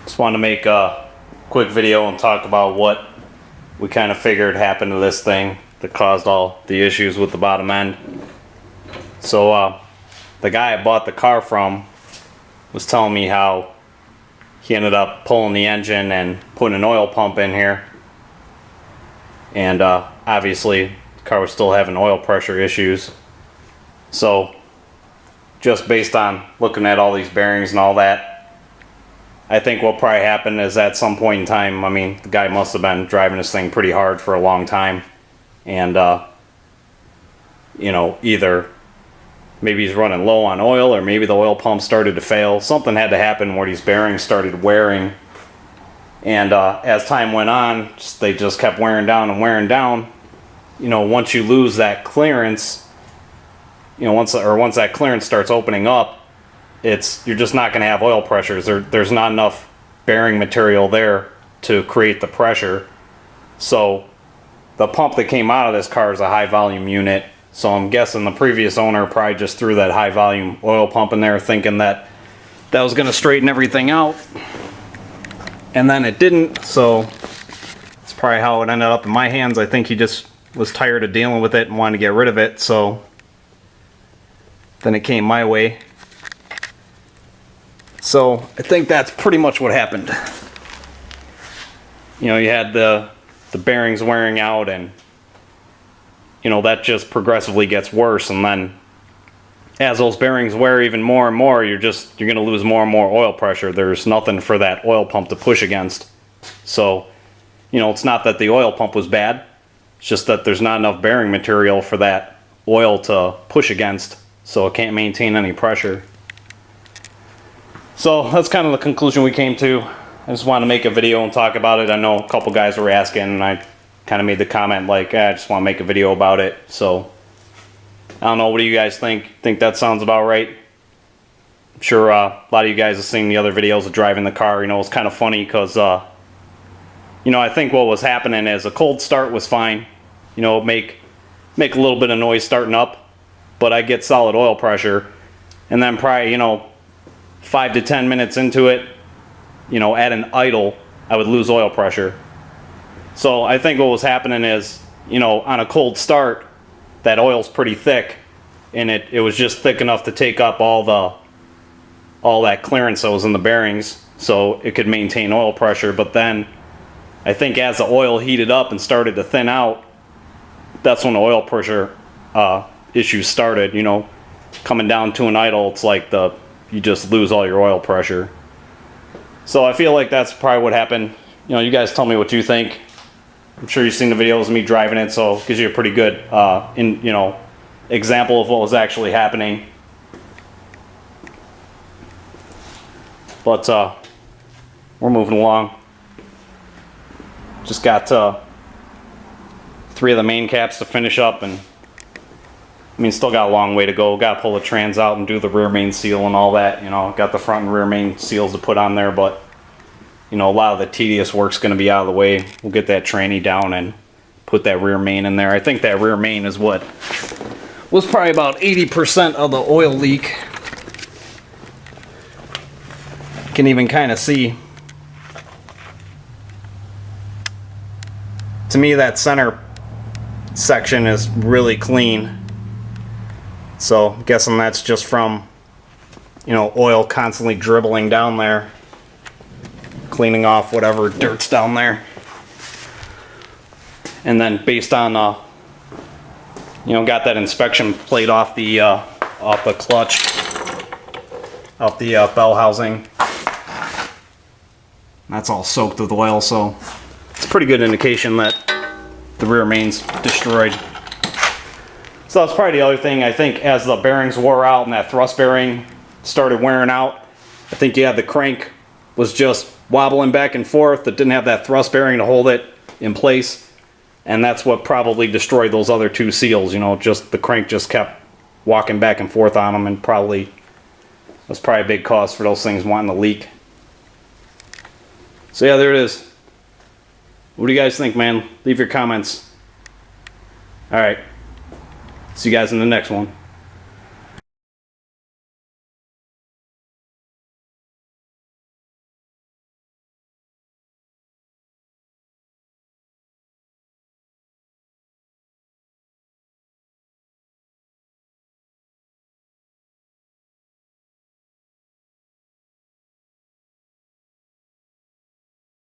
Just wanted to make a quick video and talk about what we kind of figured happened to this thing that caused all the issues with the bottom end. So the guy I bought the car from was telling me how he ended up pulling the engine and putting an oil pump in here, and obviously the car was still having oil pressure issues. So just based on looking at all these bearings and all that, I think what probably happened is at some point in time, I mean, the guy must have been driving this thing pretty hard for a long time, and you know, either maybe he's running low on oil, or maybe the oil pump started to fail. Something had to happen where these bearings started wearing, and as time went on, they just kept wearing down and wearing down. You know, once you lose that clearance, you know, once that clearance starts opening up, you're just not going to have oil pressures. There's not enough bearing material there to create the pressure. So the pump that came out of this car is a high volume unit. So I'm guessing the previous owner probably just threw that high volume oil pump in there thinking that that was going to straighten everything out. And then it didn't. So it's probably how it ended up in my hands. I think he just was tired of dealing with it and wanted to get rid of it. So then it came my way. So I think that's pretty much what happened. You know, you had the bearings wearing out, and you know, that just progressively gets worse, and then as those bearings wear even more and more, you're going to lose more and more oil pressure. There's nothing for that oil pump to push against. So, you know, it's not that the oil pump was bad, it's just that there's not enough bearing material for that oil to push against, so it can't maintain any pressure. So that's kind of the conclusion we came to. I just wanted to make a video and talk about it. I know a couple guys were asking, and I kind of made the comment like, I just want to make a video about it. So I don't know, what do you guys think? Think that sounds about right? I'm sure a lot of you guys have seen the other videos of driving the car. You know, it's kind of funny because you know, I think what was happening is a cold start was fine. You know, make a little bit of noise starting up, but I get solid oil pressure, and then probably, you know, 5 to 10 minutes into it, you know, at an idle, I would lose oil pressure. So I think what was happening is, you know, on a cold start, that oil's pretty thick, and it was just thick enough to take up all that clearance that was in the bearings, so it could maintain oil pressure. But then I think as the oil heated up and started to thin out, that's when the oil pressure issues started. You know, coming down to an idle, it's like you just lose all your oil pressure. So I feel like that's probably what happened. You know, you guys tell me what you think. I'm sure you've seen the videos of me driving it, so it gives you a pretty good you know, example of what was actually happening. But we're moving along. Just got 3 of the main caps to finish up, and I mean, still got a long way to go. Got to pull the trans out and do the rear main seal and all that. You know, got the front and rear main seals to put on there, but you know, a lot of the tedious work's going to be out of the way. We'll get that tranny down and put that rear main in there. I think that rear main is what was probably about 80% of the oil leak. You can even kind of see. To me, that center section is really clean. So I'm guessing that's just from, you know, oil constantly dribbling down there, cleaning off whatever dirt's down there. And then based on you know, got that inspection plate off the clutch, off the bell housing. That's all soaked with oil, so it's a pretty good indication that the rear main's destroyed. So that's probably the other thing. I think as the bearings wore out and that thrust bearing started wearing out, I think you had the crank was just wobbling back and forth. That didn't have that thrust bearing to hold it in place, and that's what probably destroyed those other 2 seals. You know, just the crank just kept walking back and forth on them, and probably was probably a big cause for those things wanting to leak. So yeah, there it is. What do you guys think, man? Leave your comments. All right. See you guys in the next one.